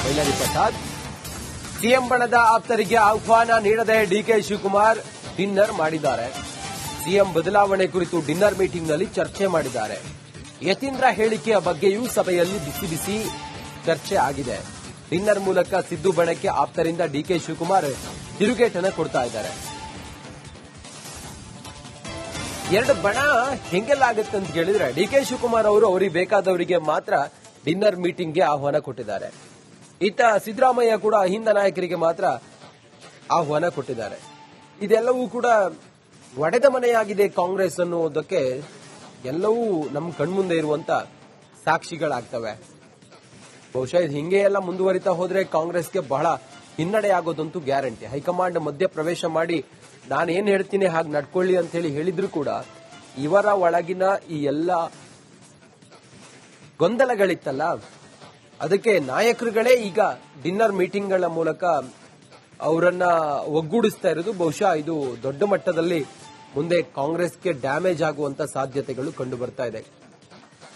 ಬೈಲಾರಿ Prasad. CM ಬಣದ ಆಪ್ತರಿಗೆ ಆಹ್ವಾನ ನೀಡದೆ ಡಿಕೆ ಶಿವಕುಮಾರ್ ಡಿನ್ನರ್ ಮಾಡಿದ್ದಾರೆ. ಸಿಎಂ ಬದಲಾವಣೆ ಕುರಿತು ಡಿನ್ನರ್ ಮೀಟಿಂಗ್ನಲ್ಲಿ ಚರ್ಚೆ ಮಾಡಿದ್ದಾರೆ. ಯತೀಂದ್ರ ಹೇಳಿಕೆಯ ಬಗ್ಗೆಯೂ ಸಭೆಯಲ್ಲಿ ಬಿಸಿ ಬಿಸಿ ಚರ್ಚೆ ಆಗಿದೆ. ಡಿನ್ನರ್ ಮೂಲಕ ಸಿದ್ದು ಬಣಕ್ಕೆ ಆಪ್ತರಿಂದ ಡಿಕೆ ಶಿವಕುಮಾರ್ ತಿರುಗೇಟನ್ನು ಕೊಡ್ತಾ ಇದ್ದಾರೆ. ಎರಡು ಬಣ ಹೆಂಗೆಲ್ಲಾಗುತ್ತೆ ಅಂತ ಕೇಳಿದ್ರೆ ಡಿಕೆ ಶಿವಕುಮಾರ್ ಅವರು ಅವರಿಗೆ ಬೇಕಾದವರಿಗೆ ಮಾತ್ರ ಡಿನ್ನರ್ ಮೀಟಿಂಗ್ಗೆ ಆಹ್ವಾನ ಕೊಟ್ಟಿದ್ದಾರೆ. ಇತ್ತ ಸಿದ್ದರಾಮಯ್ಯ ಕೂಡ ಅಹಿಂದ ನಾಯಕರಿಗೆ ಮಾತ್ರ ಆಹ್ವಾನ ಕೊಟ್ಟಿದ್ದಾರೆ. ಇದೆಲ್ಲವೂ ಕೂಡ ಒಡೆದ ಮನೆಯಾಗಿದೆ ಕಾಂಗ್ರೆಸ್ ಅನ್ನುವುದಕ್ಕೆ ಎಲ್ಲವೂ ನಮ್ಮ ಕಣ್ಮುಂದೆ ಇರುವಂತ ಸಾಕ್ಷಿಗಳಾಗ್ತವೆ. ಬಹುಶಃ ಇದು ಹಿಂಗೆ ಎಲ್ಲ ಮುಂದುವರಿತಾ ಹೋದ್ರೆ ಕಾಂಗ್ರೆಸ್ಗೆ ಬಹಳ ಹಿನ್ನಡೆ ಆಗೋದಂತೂ ಗ್ಯಾರಂಟಿ. ಹೈಕಮಾಂಡ್ ಮಧ್ಯ ಪ್ರವೇಶ ಮಾಡಿ ನಾನೇನ್ ಹೇಳ್ತೀನಿ ಹಾಗೆ ನಡ್ಕೊಳ್ಳಿ ಅಂತ ಹೇಳಿದ್ರು ಕೂಡ ಇವರ ಒಳಗಿನ ಈ ಎಲ್ಲ ಗೊಂದಲಗಳಿತ್ತಲ್ಲ, ಅದಕ್ಕೆ ನಾಯಕರುಗಳೇ ಈಗ ಡಿನ್ನರ್ ಮೀಟಿಂಗ್ಗಳ ಮೂಲಕ ಅವರನ್ನ ಒಗ್ಗೂಡಿಸ್ತಾ ಇರೋದು. ಬಹುಶಃ ಇದು ದೊಡ್ಡ ಮಟ್ಟದಲ್ಲಿ ಮುಂದೆ ಕಾಂಗ್ರೆಸ್ಗೆ ಡ್ಯಾಮೇಜ್ ಆಗುವಂತ ಸಾಧ್ಯತೆಗಳು ಕಂಡು ಬರ್ತಾ ಇದೆ.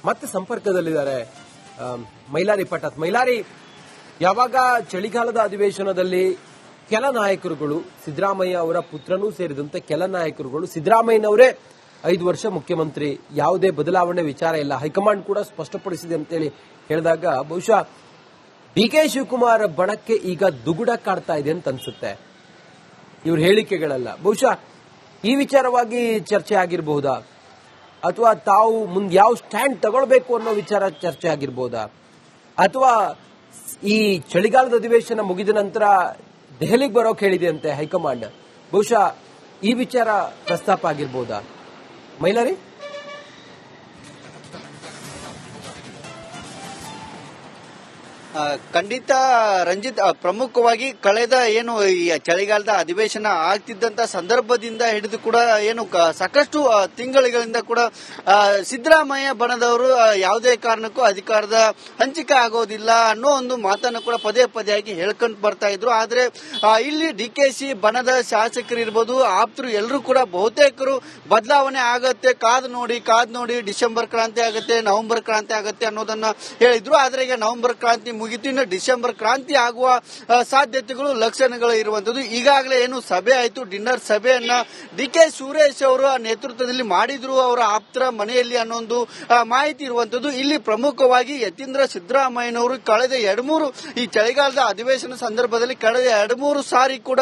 ಮತ್ತೆ ಸಂಪರ್ಕದಲ್ಲಿದ್ದಾರೆ ಮೈಲಾರಿ ಪಟಾತ್. ಮೈಲಾರಿ, ಯಾವಾಗ ಚಳಿಗಾಲದ ಅಧಿವೇಶನದಲ್ಲಿ ಕೆಲ ನಾಯಕರುಗಳು, ಸಿದ್ದರಾಮಯ್ಯ ಅವರ ಪುತ್ರನೂ ಸೇರಿದಂತೆ ಕೆಲ ನಾಯಕರುಗಳು ಸಿದ್ದರಾಮಯ್ಯನವರೇ 5 ವರ್ಷ ಮುಖ್ಯಮಂತ್ರಿ, ಯಾವುದೇ ಬದಲಾವಣೆ ವಿಚಾರ ಇಲ್ಲ, ಹೈಕಮಾಂಡ್ ಕೂಡ ಸ್ಪಷ್ಟಪಡಿಸಿದೆ ಅಂತೇಳಿ ಹೇಳಿದಾಗ ಬಹುಶಃ ಡಿಕೆ ಶಿವಕುಮಾರ್ ಬಣಕ್ಕೆ ಈಗ ದುಗುಡ ಕಾಡ್ತಾ ಇದೆ ಅಂತ ಅನ್ಸುತ್ತೆ ಇವ್ರ ಹೇಳಿಕೆಗಳೆಲ್ಲ. ಬಹುಶಃ ಈ ವಿಚಾರವಾಗಿ ಚರ್ಚೆ ಆಗಿರಬಹುದಾ, ಅಥವಾ ತಾವು ಮುಂದೆ ಯಾವ ಸ್ಟ್ಯಾಂಡ್ ತಗೊಳ್ಬೇಕು ಅನ್ನೋ ವಿಚಾರ ಚರ್ಚೆ ಆಗಿರಬಹುದಾ, ಅಥವಾ ಈ ಚಳಿಗಾಲದ ಅಧಿವೇಶನ ಮುಗಿದ ನಂತರ ದೆಹಲಿಗೆ ಬರೋಕೆ ಹೇಳಿದೆ ಅಂತೆ ಹೈಕಮಾಂಡ್, ಬಹುಶಃ ಈ ವಿಚಾರ ಪ್ರಸ್ತಾಪ ಆಗಿರಬಹುದಾ ಮೈಲಾರಿ? ಖಂಡಿತ ರಂಜಿತ್, ಪ್ರಮುಖವಾಗಿ ಕಳೆದ ಏನು ಈ ಚಳಿಗಾಲದ ಅಧಿವೇಶನ ಆಗ್ತಿದ್ದಂತ ಸಂದರ್ಭದಿಂದ ಹಿಡಿದು ಕೂಡ ಏನು ಸಾಕಷ್ಟು ತಿಂಗಳುಗಳಿಂದ ಕೂಡ ಸಿದ್ದರಾಮಯ್ಯ ಬಣದವರು ಯಾವುದೇ ಕಾರಣಕ್ಕೂ ಅಧಿಕಾರದ ಹಂಚಿಕೆ ಆಗೋದಿಲ್ಲ ಅನ್ನೋ ಒಂದು ಮಾತನ್ನು ಕೂಡ ಪದೇ ಪದೇಯಾಗಿ ಹೇಳ್ಕೊಂಡು ಬರ್ತಾ ಇದ್ರು. ಆದ್ರೆ ಇಲ್ಲಿ ಡಿಕೆಶಿ ಬಣದ ಶಾಸಕರು ಇರ್ಬೋದು, ಆಪ್ತರು ಎಲ್ಲರೂ ಕೂಡ ಬಹುತೇಕರು ಬದಲಾವಣೆ ಆಗತ್ತೆ, ಕಾದು ನೋಡಿ ಡಿಸೆಂಬರ್ ಕ್ರಾಂತಿ ಆಗತ್ತೆ, ನವೆಂಬರ್ ಕ್ರಾಂತಿ ಆಗತ್ತೆ ಅನ್ನೋದನ್ನ ಹೇಳಿದ್ರು. ಆದ್ರೆ ಈಗ ನವೆಂಬರ್ ಕ್ರಾಂತಿ ಮುಗಿತು, ಇನ್ನು ಡಿಸೆಂಬರ್ ಕ್ರಾಂತಿ ಆಗುವ ಸಾಧ್ಯತೆಗಳು, ಲಕ್ಷಣಗಳು ಇರುವಂತದ್ದು. ಈಗಾಗಲೇ ಏನು ಸಭೆ ಆಯಿತು, ಡಿನ್ನರ್ ಸಭೆಯನ್ನ ಡಿಕೆ ಸುರೇಶ್ ಅವರ ನೇತೃತ್ವದಲ್ಲಿ ಮಾಡಿದ್ರು ಅವರ ಆಪ್ತರ ಮನೆಯಲ್ಲಿ ಅನ್ನೋ ಒಂದು ಮಾಹಿತಿ ಇರುವಂತದ್ದು. ಇಲ್ಲಿ ಪ್ರಮುಖವಾಗಿ ಯತೀಂದ್ರ ಸಿದ್ದರಾಮಯ್ಯನವರು ಕಳೆದ 2-3 ಈ ಚಳಿಗಾಲದ ಅಧಿವೇಶನ ಸಂದರ್ಭದಲ್ಲಿ ಕಳೆದ 2-3 ಸಾರಿ ಕೂಡ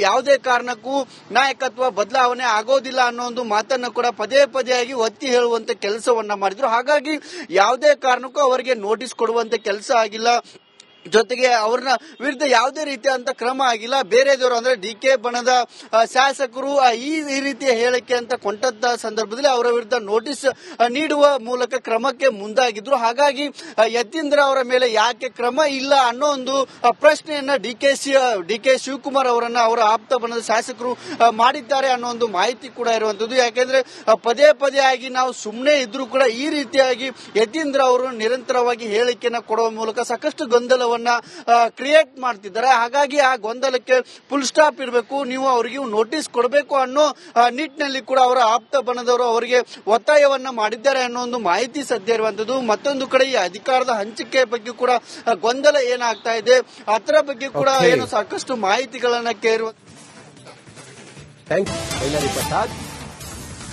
ಯಾವುದೇ ಕಾರಣಕ್ಕೂ ನಾಯಕತ್ವ ಬದಲಾವಣೆ ಆಗೋದಿಲ್ಲ ಅನ್ನೋ ಒಂದು ಮಾತನ್ನು ಕೂಡ ಪದೇ ಪದೇಯಾಗಿ ಒತ್ತಿ ಹೇಳುವಂತ ಕೆಲಸವನ್ನ ಮಾಡಿದ್ರು. ಹಾಗಾಗಿ ಯಾವುದೇ ಕಾರಣಕ್ಕೂ ಅವರಿಗೆ ನೋಟಿಸ್ ಕೊಡುವಂತ ಕೆಲಸ ಆಗಿಲ್ಲ, ಜೊತೆಗೆ ಅವ್ರನ್ನ ವಿರುದ್ಧ ಯಾವುದೇ ರೀತಿಯಂತ ಕ್ರಮ ಆಗಿಲ್ಲ. ಬೇರೆದವರು ಅಂದ್ರೆ ಡಿಕೆ ಬಣದ ಶಾಸಕರು ಈ ರೀತಿಯ ಹೇಳಿಕೆ ಅಂತ ಕೊಂಟದ್ದ ಸಂದರ್ಭದಲ್ಲಿ ಅವರ ವಿರುದ್ಧ ನೋಟಿಸ್ ನೀಡುವ ಮೂಲಕ ಕ್ರಮಕ್ಕೆ ಮುಂದಾಗಿದ್ರು. ಹಾಗಾಗಿ ಯತೀಂದ್ರ ಅವರ ಮೇಲೆ ಯಾಕೆ ಕ್ರಮ ಇಲ್ಲ ಅನ್ನೋ ಒಂದು ಪ್ರಶ್ನೆಯನ್ನ ಡಿಕೆ ಶಿವಕುಮಾರ್ ಅವರನ್ನ ಅವರ ಆಪ್ತ ಬಣದ ಶಾಸಕರು ಮಾಡಿದ್ದಾರೆ ಅನ್ನೋ ಒಂದು ಮಾಹಿತಿ ಕೂಡ ಇರುವಂತದ್ದು. ಯಾಕೆಂದ್ರೆ ಪದೇ ಆಗಿ ನಾವು ಸುಮ್ಮನೆ ಇದ್ರೂ ಕೂಡ ಈ ರೀತಿಯಾಗಿ ಯತೀಂದ್ರ ಅವರು ನಿರಂತರವಾಗಿ ಹೇಳಿಕೆಯನ್ನ ಕೊಡುವ ಮೂಲಕ ಸಾಕಷ್ಟು ಗೊಂದಲ ಕ್ರಿಯೇಟ್ ಮಾಡ್ತಿದ್ದಾರೆ. ಹಾಗಾಗಿ ಆ ಗೊಂದಲಕ್ಕೆ ಫುಲ್ ಸ್ಟಾಪ್ ಇರಬೇಕು, ನೀವು ಅವರಿಗೆ ನೋಟಿಸ್ ಕೊಡಬೇಕು ಅನ್ನೋ ನಿಟ್ಟಿನಲ್ಲಿ ಕೂಡ ಅವರ ಆಪ್ತ ಬಣದವರು ಅವರಿಗೆ ಒತ್ತಾಯವನ್ನ ಮಾಡಿದ್ದಾರೆ ಅನ್ನೋ ಒಂದು ಮಾಹಿತಿ ಸದ್ಯ ಇರುವಂತದ್ದು. ಮತ್ತೊಂದು ಕಡೆ ಈ ಅಧಿಕಾರದ ಹಂಚಿಕೆ ಬಗ್ಗೆ ಕೂಡ ಗೊಂದಲ ಏನಾಗ್ತಾ ಇದೆ ಅದರ ಬಗ್ಗೆ ಕೂಡ ಏನು ಸಾಕಷ್ಟು ಮಾಹಿತಿಗಳನ್ನ ಕೇಳುವ.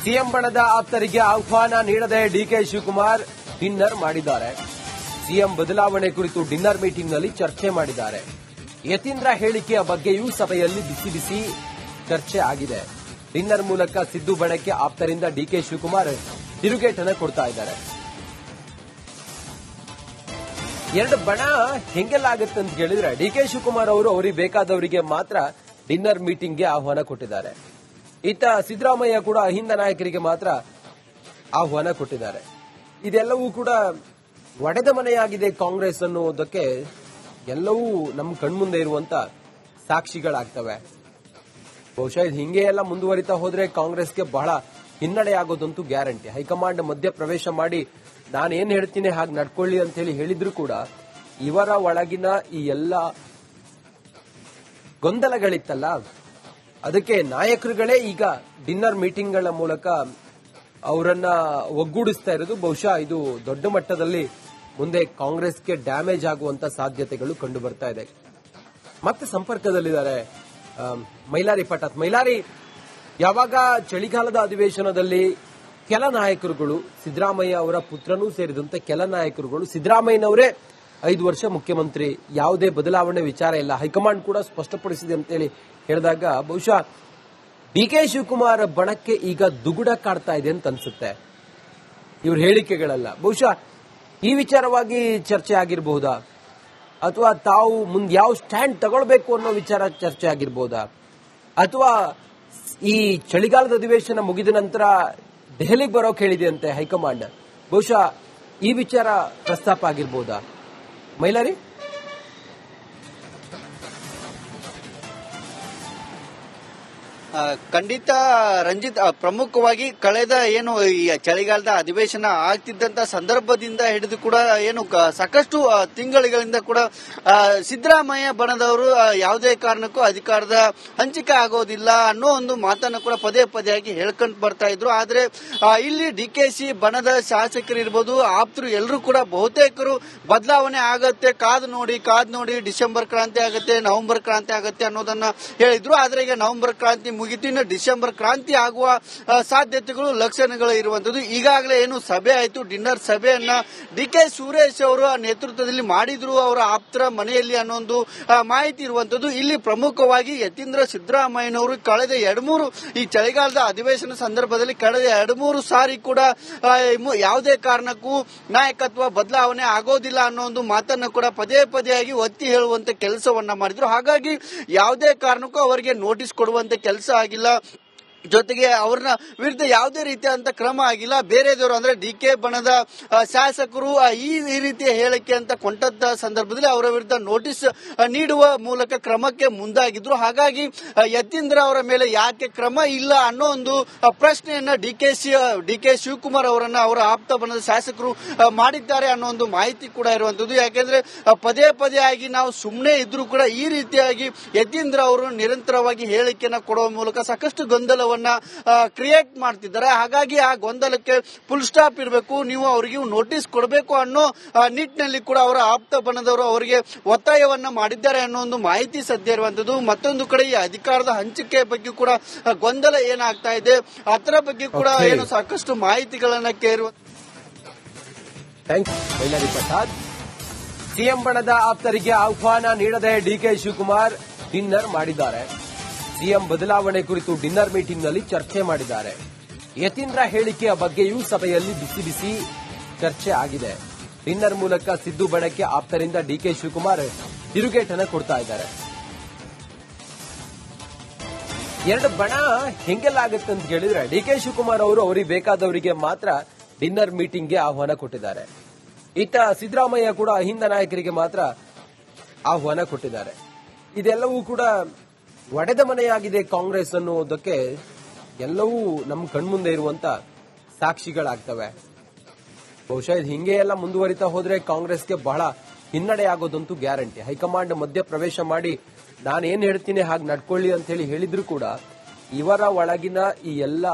ಸಿಎಂ ಬಣದ ಆಪ್ತರಿಗೆ ಆಹ್ವಾನ ನೀಡದೆ ಡಿಕೆ ಶಿವಕುಮಾರ್ ಡಿನ್ನರ್ ಮಾಡಿದ್ದಾರೆ. ಸಿಎಂ ಬದಲಾವಣೆ ಕುರಿತು ಡಿನ್ನರ್ ಮೀಟಿಂಗ್ನಲ್ಲಿ ಚರ್ಚೆ ಮಾಡಿದ್ದಾರೆ. ಯತೀಂದ್ರ ಹೇಳಿಕೆಯ ಬಗ್ಗೆಯೂ ಸಭೆಯಲ್ಲಿ ಬಿಸಿ ಬಿಸಿ ಚರ್ಚೆ ಆಗಿದೆ. ಡಿನ್ನರ್ ಮೂಲಕ ಸಿದ್ದು ಬಣಕ್ಕೆ ಆಪ್ತರಿಂದ ಡಿಕೆ ಶಿವಕುಮಾರ್ ತಿರುಗೇಟನ್ನು ಕೊಡ್ತಾ ಇದ್ದಾರೆ. ಎರಡು ಬಣ ಹೆಂಗೆಲ್ಲಾಗುತ್ತೆ ಅಂತ ಕೇಳಿದ್ರೆ ಡಿಕೆ ಶಿವಕುಮಾರ್ ಅವರು ಅವರಿಗೆ ಬೇಕಾದವರಿಗೆ ಮಾತ್ರ ಡಿನ್ನರ್ ಮೀಟಿಂಗ್ಗೆ ಆಹ್ವಾನ ಕೊಟ್ಟಿದ್ದಾರೆ. ಇತ್ತ ಸಿದ್ದರಾಮಯ್ಯ ಕೂಡ ಅಹಿಂದ ನಾಯಕರಿಗೆ ಮಾತ್ರ ಆಹ್ವಾನ ಕೊಟ್ಟಿದ್ದಾರೆ. ಇದೆಲ್ಲವೂ ಕೂಡ ಒಡೆದ ಮನೆಯಾಗಿದೆ ಕಾಂಗ್ರೆಸ್ ಅನ್ನುವುದಕ್ಕೆ ಎಲ್ಲವೂ ನಮ್ಮ ಕಣ್ಮುಂದೆ ಇರುವಂತ ಸಾಕ್ಷಿಗಳಾಗ್ತವೆ. ಬಹುಶಃ ಇದು ಹಿಂಗೆ ಎಲ್ಲ ಮುಂದುವರಿತಾ ಹೋದ್ರೆ ಕಾಂಗ್ರೆಸ್ಗೆ ಬಹಳ ಹಿನ್ನಡೆ ಆಗೋದಂತೂ ಗ್ಯಾರಂಟಿ. ಹೈಕಮಾಂಡ್ ಮಧ್ಯ ಪ್ರವೇಶ ಮಾಡಿ ನಾನೇನ್ ಹೇಳ್ತೀನಿ ಹಾಗೆ ನಡ್ಕೊಳ್ಳಿ ಅಂತ ಹೇಳಿದ್ರು ಕೂಡ ಇವರ ಒಳಗಿನ ಈ ಎಲ್ಲ ಗೊಂದಲಗಳಿತ್ತಲ್ಲ, ಅದಕ್ಕೆ ನಾಯಕರುಗಳೇ ಈಗ ಡಿನ್ನರ್ ಮೀಟಿಂಗ್ಗಳ ಮೂಲಕ ಅವರನ್ನ ಒಗ್ಗೂಡಿಸ್ತಾ ಇರೋದು. ಬಹುಶಃ ಇದು ದೊಡ್ಡ ಮಟ್ಟದಲ್ಲಿ ಮುಂದೆ ಕಾಂಗ್ರೆಸ್ಗೆ ಡ್ಯಾಮೇಜ್ ಆಗುವಂತ ಸಾಧ್ಯತೆಗಳು ಕಂಡು ಬರ್ತಾ ಇದೆ. ಮತ್ತೆ ಸಂಪರ್ಕದಲ್ಲಿದ್ದಾರೆ ಮೈಲಾರಿ ಪಟಾತ್. ಮೈಲಾರಿ, ಯಾವಾಗ ಚಳಿಗಾಲದ ಅಧಿವೇಶನದಲ್ಲಿ ಕೆಲ ನಾಯಕರುಗಳು, ಸಿದ್ದರಾಮಯ್ಯ ಅವರ ಪುತ್ರನೂ ಸೇರಿದಂತೆ ಕೆಲ ನಾಯಕರುಗಳು ಸಿದ್ದರಾಮಯ್ಯನವರೇ 5 ವರ್ಷ ಮುಖ್ಯಮಂತ್ರಿ, ಯಾವುದೇ ಬದಲಾವಣೆ ವಿಚಾರ ಇಲ್ಲ, ಹೈಕಮಾಂಡ್ ಕೂಡ ಸ್ಪಷ್ಟಪಡಿಸಿದೆ ಅಂತೇಳಿ ಹೇಳಿದಾಗ ಬಹುಶಃ ಡಿಕೆ ಶಿವಕುಮಾರ್ ಬಣಕ್ಕೆ ಈಗ ದುಗುಡ ಕಾಡ್ತಾ ಇದೆ ಅಂತ ಅನ್ಸುತ್ತೆ ಇವ್ರ ಹೇಳಿಕೆಗಳೆಲ್ಲ. ಬಹುಶಃ ಈ ವಿಚಾರವಾಗಿ ಚರ್ಚೆ ಆಗಿರಬಹುದಾ, ಅಥವಾ ತಾವು ಮುಂದೆ ಯಾವ ಸ್ಟ್ಯಾಂಡ್ ತಗೊಳ್ಬೇಕು ಅನ್ನೋ ವಿಚಾರ ಚರ್ಚೆ ಆಗಿರಬಹುದಾ, ಅಥವಾ ಈ ಚಳಿಗಾಲದ ಅಧಿವೇಶನ ಮುಗಿದ ನಂತರ ದೆಹಲಿಗೆ ಬರೋಕೆ ಹೇಳಿದೆಯಂತೆ ಹೈಕಮಾಂಡ್, ಬಹುಶಃ ಈ ವಿಚಾರ ಪ್ರಸ್ತಾಪ ಆಗಿರಬಹುದಾ ಮೈಲಾರಿ? ಖಂಡಿತ ರಂಜಿತ್, ಪ್ರಮುಖವಾಗಿ ಕಳೆದ ಏನು ಈ ಚಳಿಗಾಲದ ಅಧಿವೇಶನ ಆಗ್ತಿದ್ದಂತ ಸಂದರ್ಭದಿಂದ ಹಿಡಿದು ಕೂಡ ಏನು ಸಾಕಷ್ಟು ತಿಂಗಳಿಂದ ಕೂಡ ಸಿದ್ದರಾಮಯ್ಯ ಬಣದವರು ಯಾವುದೇ ಕಾರಣಕ್ಕೂ ಅಧಿಕಾರದ ಹಂಚಿಕೆ ಆಗೋದಿಲ್ಲ ಅನ್ನೋ ಒಂದು ಮಾತನ್ನು ಕೂಡ ಪದೇ ಪದೇಯಾಗಿ ಹೇಳ್ಕೊಂಡು ಬರ್ತಾ ಇದ್ರು. ಆದ್ರೆ ಇಲ್ಲಿ ಡಿಕೆಶಿ ಬಣದ ಶಾಸಕರು ಇರ್ಬೋದು, ಆಪ್ತರು ಎಲ್ಲರೂ ಕೂಡ ಬಹುತೇಕರು ಬದಲಾವಣೆ ಆಗತ್ತೆ, ಕಾದು ನೋಡಿ ಡಿಸೆಂಬರ್ ಕ್ರಾಂತಿ ಆಗತ್ತೆ, ನವೆಂಬರ್ ಕ್ರಾಂತಿ ಆಗತ್ತೆ ಅನ್ನೋದನ್ನ ಹೇಳಿದ್ರು. ಆದ್ರೆ ಈಗ ನವೆಂಬರ್ ಕ್ರಾಂತಿ ಮುಗಿತು, ಇನ್ನು ಡಿಸೆಂಬರ್ ಕ್ರಾಂತಿ ಆಗುವ ಸಾಧ್ಯತೆಗಳು, ಲಕ್ಷಣಗಳು ಇರುವಂತದ್ದು. ಈಗಾಗಲೇ ಏನು ಸಭೆ ಆಯಿತು, ಡಿನ್ನರ್ ಸಭೆಯನ್ನ ಡಿಕೆ ಸುರೇಶ್ ಅವರ ನೇತೃತ್ವದಲ್ಲಿ ಮಾಡಿದ್ರು ಅವರ ಆಪ್ತರ ಮನೆಯಲ್ಲಿ ಅನ್ನೋ ಒಂದು ಮಾಹಿತಿ ಇರುವಂತದ್ದು. ಇಲ್ಲಿ ಪ್ರಮುಖವಾಗಿ ಯತೀಂದ್ರ ಸಿದ್ದರಾಮಯ್ಯನವರು ಕಳೆದ 2-3 ಈ ಚಳಿಗಾಲದ ಅಧಿವೇಶನ ಸಂದರ್ಭದಲ್ಲಿ ಕಳೆದ 2-3 ಸಾರಿ ಕೂಡ ಯಾವುದೇ ಕಾರಣಕ್ಕೂ ನಾಯಕತ್ವ ಬದಲಾವಣೆ ಆಗೋದಿಲ್ಲ ಅನ್ನೋ ಒಂದು ಮಾತನ್ನು ಕೂಡ ಪದೇ ಪದೇಯಾಗಿ ಒತ್ತಿ ಹೇಳುವಂತ ಕೆಲಸವನ್ನ ಮಾಡಿದ್ರು. ಹಾಗಾಗಿ ಯಾವುದೇ ಕಾರಣಕ್ಕೂ ಅವರಿಗೆ ನೋಟಿಸ್ ಕೊಡುವಂತ ಕೆಲಸ ಆಗಿಲ್ಲ, ಜೊತೆಗೆ ಅವ್ರನ್ನ ವಿರುದ್ಧ ಯಾವುದೇ ರೀತಿಯಾದಂತ ಕ್ರಮ ಆಗಿಲ್ಲ. ಬೇರೆದವರು ಅಂದ್ರೆ ಡಿಕೆ ಬಣದ ಶಾಸಕರು ಈ ರೀತಿಯ ಹೇಳಿಕೆ ಅಂತ ಕೊಂಟದ್ದ ಸಂದರ್ಭದಲ್ಲಿ ಅವರ ವಿರುದ್ಧ ನೋಟಿಸ್ ನೀಡುವ ಮೂಲಕ ಕ್ರಮಕ್ಕೆ ಮುಂದಾಗಿದ್ರು. ಹಾಗಾಗಿ ಯತೀಂದ್ರ ಅವರ ಮೇಲೆ ಯಾಕೆ ಕ್ರಮ ಇಲ್ಲ ಅನ್ನೋ ಒಂದು ಪ್ರಶ್ನೆಯನ್ನ ಡಿಕೆ ಶಿವಕುಮಾರ್ ಅವರನ್ನ ಅವರ ಆಪ್ತ ಬಣದ ಶಾಸಕರು ಮಾಡಿದ್ದಾರೆ ಅನ್ನೋ ಒಂದು ಮಾಹಿತಿ ಕೂಡ ಇರುವಂತದ್ದು. ಯಾಕೆಂದ್ರೆ ಪದೇ ಪದೇಯಾಗಿ ನಾವು ಸುಮ್ಮನೆ ಇದ್ರೂ ಕೂಡ ಈ ರೀತಿಯಾಗಿ ಯತೀಂದ್ರ ಅವರು ನಿರಂತರವಾಗಿ ಹೇಳಿಕೆಯನ್ನ ಕೊಡುವ ಮೂಲಕ ಸಾಕಷ್ಟು ಗೊಂದಲವನ್ನ ಕ್ರಿಯೇಟ್ ಮಾಡ್ತಿದ್ದಾರೆ. ಹಾಗಾಗಿ ಆ ಗೊಂದಲಕ್ಕೆ ಫುಲ್ ಸ್ಟಾಪ್ ಇರಬೇಕು, ನೀವು ಅವರಿಗೆ ನೋಟಿಸ್ ಕೊಡಬೇಕು ಅನ್ನೋ ನಿಟ್ಟಿನಲ್ಲಿ ಕೂಡ ಅವರ ಆಪ್ತ ಬಣದವರು ಅವರಿಗೆ ಒತ್ತಾಯವನ್ನ ಮಾಡಿದ್ದಾರೆ ಅನ್ನೋ ಒಂದು ಮಾಹಿತಿ ಸದ್ಯ ಇರುವಂತದ್ದು. ಮತ್ತೊಂದು ಕಡೆ ಈ ಅಧಿಕಾರದ ಹಂಚಿಕೆ ಬಗ್ಗೆ ಕೂಡ ಗೊಂದಲ ಏನಾಗ್ತಾ ಇದೆ ಅದರ ಬಗ್ಗೆ ಕೂಡ ಏನು ಸಾಕಷ್ಟು ಮಾಹಿತಿಗಳನ್ನ ಕೇಳುವ. ಸಿಎಂ ಬಣದ ಆಪ್ತರಿಗೆ ಆಹ್ವಾನ ನೀಡದೆ ಡಿಕೆ ಶಿವಕುಮಾರ್ ಡಿನ್ನರ್ ಮಾಡಿದ್ದಾರೆ. ಸಿಎಂ ಬದಲಾವಣೆ ಕುರಿತು ಡಿನ್ನರ್ ಮೀಟಿಂಗ್ನಲ್ಲಿ ಚರ್ಚೆ ಮಾಡಿದ್ದಾರೆ. ಯತೀಂದ್ರ ಹೇಳಿಕೆಯ ಬಗ್ಗೆಯೂ ಸಭೆಯಲ್ಲಿ ಬಿಸಿ ಬಿಸಿ ಚರ್ಚೆ ಆಗಿದೆ. ಡಿನ್ನರ್ ಮೂಲಕ ಸಿದ್ದು ಬಣಕ್ಕೆ ಆಪ್ತರಿಂದ ಡಿಕೆ ಶಿವಕುಮಾರ್ ತಿರುಗೇಟನ್ನು ಕೊಡ್ತಾ ಇದ್ದಾರೆ. ಎರಡು ಬಣ ಹೆಂಗೆಲ್ಲಾಗುತ್ತೆ ಅಂತ ಹೇಳಿದ್ರೆ ಡಿಕೆ ಶಿವಕುಮಾರ್ ಅವರು ಅವರಿಗೆ ಬೇಕಾದವರಿಗೆ ಮಾತ್ರ ಡಿನ್ನರ್ ಮೀಟಿಂಗ್ಗೆ ಆಹ್ವಾನ ಕೊಟ್ಟಿದ್ದಾರೆ. ಇತ್ತ ಸಿದ್ದರಾಮಯ್ಯ ಕೂಡ ಅಹಿಂದ ನಾಯಕರಿಗೆ ಮಾತ್ರ ಆಹ್ವಾನ ಕೊಟ್ಟಿದ್ದಾರೆ. ಇದೆಲ್ಲವೂ ಕೂಡ ಒಡೆದ ಮನೆಯಾಗಿದೆ ಕಾಂಗ್ರೆಸ್ ಅನ್ನುವುದಕ್ಕೆ ಎಲ್ಲವೂ ನಮ್ಮ ಕಣ್ಮುಂದೆ ಇರುವಂತ ಸಾಕ್ಷಿಗಳಾಗ್ತವೆ. ಬಹುಶಃ ಇದು ಹಿಂಗೆ ಎಲ್ಲ ಮುಂದುವರಿತಾ ಹೋದ್ರೆ ಕಾಂಗ್ರೆಸ್ಗೆ ಬಹಳ ಹಿನ್ನಡೆ ಆಗೋದಂತೂ ಗ್ಯಾರಂಟಿ. ಹೈಕಮಾಂಡ್ ಮಧ್ಯ ಪ್ರವೇಶ ಮಾಡಿ ನಾನೇನ್ ಹೇಳ್ತೀನಿ ಹಾಗೆ ನಡ್ಕೊಳ್ಳಿ ಅಂತ ಹೇಳಿದ್ರು ಕೂಡ ಇವರ ಒಳಗಿನ ಈ ಎಲ್ಲ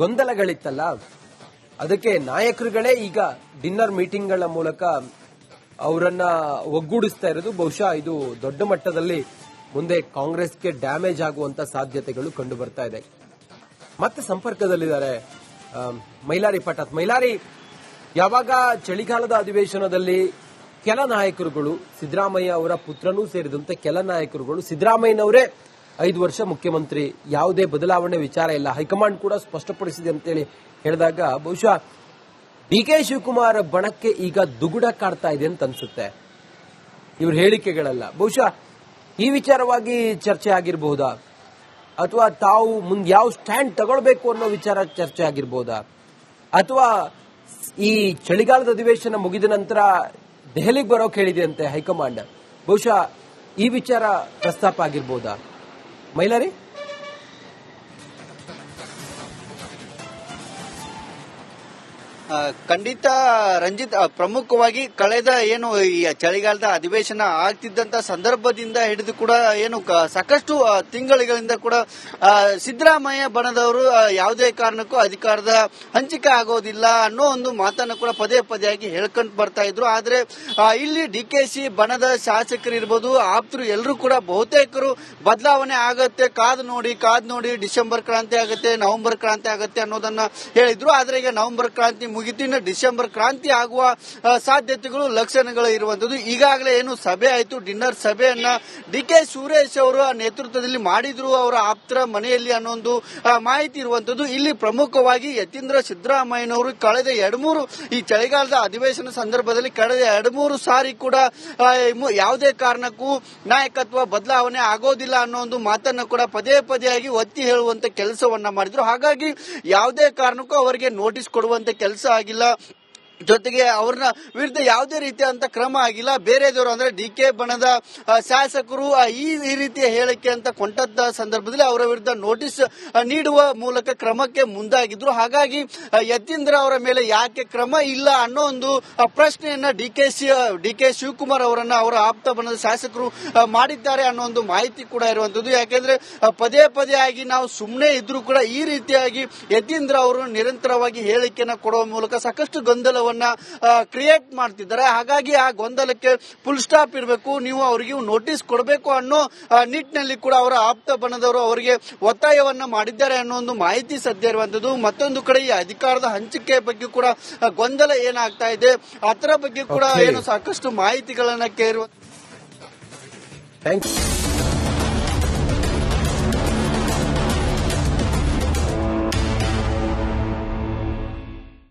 ಗೊಂದಲಗಳಿತ್ತಲ್ಲ, ಅದಕ್ಕೆ ನಾಯಕರುಗಳೇ ಈಗ ಡಿನ್ನರ್ ಮೀಟಿಂಗ್ಗಳ ಮೂಲಕ ಅವರನ್ನ ಒಗ್ಗೂಡಿಸ್ತಾ ಇರೋದು. ಬಹುಶಃ ಇದು ದೊಡ್ಡ ಮಟ್ಟದಲ್ಲಿ ಮುಂದೆ ಕಾಂಗ್ರೆಸ್ಗೆ ಡ್ಯಾಮೇಜ್ ಆಗುವಂತ ಸಾಧ್ಯತೆಗಳು ಕಂಡು ಬರ್ತಾ ಇದೆ. ಮತ್ತೆ ಸಂಪರ್ಕದಲ್ಲಿದ್ದಾರೆ ಮೈಲಾರಿ ಪಟಾತ್. ಮೈಲಾರಿ, ಯಾವಾಗ ಚಳಿಗಾಲದ ಅಧಿವೇಶನದಲ್ಲಿ ಕೆಲ ನಾಯಕರುಗಳು, ಸಿದ್ದರಾಮಯ್ಯ ಅವರ ಪುತ್ರನೂ ಸೇರಿದಂತೆ ಕೆಲ ನಾಯಕರುಗಳು ಸಿದ್ದರಾಮಯ್ಯನವರೇ 5 ವರ್ಷ ಮುಖ್ಯಮಂತ್ರಿ, ಯಾವುದೇ ಬದಲಾವಣೆ ವಿಚಾರ ಇಲ್ಲ, ಹೈಕಮಾಂಡ್ ಕೂಡ ಸ್ಪಷ್ಟಪಡಿಸಿದೆ ಅಂತೇಳಿ ಹೇಳಿದಾಗ ಬಹುಶಃ ಡಿಕೆ ಶಿವಕುಮಾರ್ ಬಣಕ್ಕೆ ಈಗ ದುಗುಡ ಕಾಡ್ತಾ ಇದೆ ಅಂತ ಅನ್ಸುತ್ತೆ ಇವ್ರ ಹೇಳಿಕೆಗಳೆಲ್ಲ. ಬಹುಶಃ ಈ ವಿಚಾರವಾಗಿ ಚರ್ಚೆ ಆಗಿರಬಹುದಾ, ಅಥವಾ ತಾವು ಮುಂದೆ ಯಾವ ಸ್ಟ್ಯಾಂಡ್ ತಗೊಳ್ಬೇಕು ಅನ್ನೋ ವಿಚಾರ ಚರ್ಚೆ ಆಗಿರಬಹುದಾ, ಅಥವಾ ಈ ಚಳಿಗಾಲದ ಅಧಿವೇಶನ ಮುಗಿದ ನಂತರ ದೆಹಲಿಗೆ ಬರೋಕೆ ಹೇಳಿದೆಯಂತೆ ಹೈಕಮಾಂಡ್, ಬಹುಶಃ ಈ ವಿಚಾರ ಪ್ರಸ್ತಾಪ ಆಗಿರಬಹುದಾ ಮೈಲಾರಿ? ಖಂಡಿತ ರಂಜಿತ್, ಪ್ರಮುಖವಾಗಿ ಕಳೆದ ಏನು ಈ ಚಳಿಗಾಲದ ಅಧಿವೇಶನ ಆಗ್ತಿದ್ದಂತ ಸಂದರ್ಭದಿಂದ ಹಿಡಿದು ಕೂಡ ಏನು ಸಾಕಷ್ಟು ತಿಂಗಳಿಂದ ಕೂಡ ಸಿದ್ದರಾಮಯ್ಯ ಬಣದವರು ಯಾವುದೇ ಕಾರಣಕ್ಕೂ ಅಧಿಕಾರದ ಹಂಚಿಕೆ ಆಗೋದಿಲ್ಲ ಅನ್ನೋ ಒಂದು ಮಾತನ್ನು ಕೂಡ ಪದೇ ಪದೇಯಾಗಿ ಹೇಳ್ಕೊಂಡು ಬರ್ತಾ ಇದ್ರು. ಆದ್ರೆ ಇಲ್ಲಿ ಡಿಕೆಶಿ ಬಣದ ಶಾಸಕರು ಇರ್ಬೋದು, ಆಪ್ತರು ಎಲ್ಲರೂ ಕೂಡ ಬಹುತೇಕರು ಬದಲಾವಣೆ ಆಗತ್ತೆ, ಕಾದು ನೋಡಿ ಡಿಸೆಂಬರ್ ಕ್ರಾಂತಿ ಆಗುತ್ತೆ, ನವೆಂಬರ್ ಕ್ರಾಂತಿ ಆಗುತ್ತೆ ಅನ್ನೋದನ್ನ ಹೇಳಿದ್ರು. ಆದ್ರೆ ಈಗ ನವೆಂಬರ್ ಕ್ರಾಂತಿ ಮುಗಿತು, ಇನ್ನು ಡಿಸೆಂಬರ್ ಕ್ರಾಂತಿ ಆಗುವ ಸಾಧ್ಯತೆಗಳು, ಲಕ್ಷಣಗಳು ಇರುವಂತದ್ದು. ಈಗಾಗಲೇ ಏನು ಸಭೆ ಆಯಿತು, ಡಿನ್ನರ್ ಸಭೆಯನ್ನ ಡಿ.ಕೆ. ಸುರೇಶ್ ಅವರ ನೇತೃತ್ವದಲ್ಲಿ ಮಾಡಿದ್ರು ಅವರ ಆಪ್ತರ ಮನೆಯಲ್ಲಿ ಅನ್ನೋ ಒಂದು ಮಾಹಿತಿ ಇರುವಂತದ್ದು. ಇಲ್ಲಿ ಪ್ರಮುಖವಾಗಿ ಯತೀಂದ್ರ ಸಿದ್ದರಾಮಯ್ಯನವರು ಕಳೆದ 2-3 ಈ ಚಳಿಗಾಲದ ಅಧಿವೇಶನ ಸಂದರ್ಭದಲ್ಲಿ ಕಳೆದ 2-3 ಸಾರಿ ಕೂಡ ಯಾವುದೇ ಕಾರಣಕ್ಕೂ ನಾಯಕತ್ವ ಬದಲಾವಣೆ ಆಗೋದಿಲ್ಲ ಅನ್ನೋ ಒಂದು ಮಾತನ್ನ ಕೂಡ ಪದೇ ಪದೇಯಾಗಿ ಒತ್ತಿ ಹೇಳುವಂತ ಕೆಲಸವನ್ನ ಮಾಡಿದ್ರು. ಹಾಗಾಗಿ ಯಾವುದೇ ಕಾರಣಕ್ಕೂ ಅವರಿಗೆ ನೋಟಿಸ್ ಕೊಡುವಂತ ಕೆಲಸ ಆಗಿಲ್ಲ, ಜೊತೆಗೆ ಅವ್ರನ್ನ ವಿರುದ್ಧ ಯಾವುದೇ ರೀತಿಯಾದಂತ ಕ್ರಮ ಆಗಿಲ್ಲ. ಬೇರೆದವರು ಅಂದ್ರೆ ಡಿ.ಕೆ. ಬಣದ ಶಾಸಕರು ಈ ರೀತಿಯ ಹೇಳಿಕೆ ಅಂತ ಕೊಂಟದ್ದ ಸಂದರ್ಭದಲ್ಲಿ ಅವರ ವಿರುದ್ಧ ನೋಟಿಸ್ ನೀಡುವ ಮೂಲಕ ಕ್ರಮಕ್ಕೆ ಮುಂದಾಗಿದ್ರು. ಹಾಗಾಗಿ ಯತೀಂದ್ರ ಅವರ ಮೇಲೆ ಯಾಕೆ ಕ್ರಮ ಇಲ್ಲ ಅನ್ನೋ ಒಂದು ಪ್ರಶ್ನೆಯನ್ನ ಡಿ.ಕೆ. ಶಿವಕುಮಾರ್ ಅವರನ್ನ ಅವರ ಆಪ್ತ ಬಣದ ಶಾಸಕರು ಮಾಡಿದ್ದಾರೆ ಅನ್ನೋ ಒಂದು ಮಾಹಿತಿ ಕೂಡ ಇರುವಂತದ್ದು. ಯಾಕೆಂದ್ರೆ ಪದೇ ಪದೇಯಾಗಿ ನಾವು ಸುಮ್ಮನೆ ಇದ್ರೂ ಕೂಡ ಈ ರೀತಿಯಾಗಿ ಯತೀಂದ್ರ ಅವರು ನಿರಂತರವಾಗಿ ಹೇಳಿಕೆಯನ್ನ ಕೊಡುವ ಮೂಲಕ ಸಾಕಷ್ಟು ಗೊಂದಲವನ್ನು ಕ್ರಿಯೇಟ್ ಮಾಡ್ತಿದ್ದಾರೆ. ಹಾಗಾಗಿ ಆ ಗೊಂದಲಕ್ಕೆ ಫುಲ್ ಸ್ಟಾಪ್ ಇರಬೇಕು, ನೀವು ಅವರಿಗೆ ನೋಟಿಸ್ ಕೊಡಬೇಕು ಅನ್ನೋ ನಿಟ್ಟಿನಲ್ಲಿ ಕೂಡ ಅವರ ಆಪ್ತ ಬಣದವರು ಅವರಿಗೆ ಒತ್ತಾಯವನ್ನ ಮಾಡಿದ್ದಾರೆ ಅನ್ನೋ ಒಂದು ಮಾಹಿತಿ ಸದ್ಯ ಇರುವಂತದ್ದು. ಮತ್ತೊಂದು ಕಡೆ ಈ ಅಧಿಕಾರದ ಹಂಚಿಕೆ ಬಗ್ಗೆ ಕೂಡ ಗೊಂದಲ ಏನಾಗ್ತಾ ಇದೆ ಅದರ ಬಗ್ಗೆ ಕೂಡ ಏನು ಸಾಕಷ್ಟು ಮಾಹಿತಿಗಳನ್ನ ಕೇಳುವ.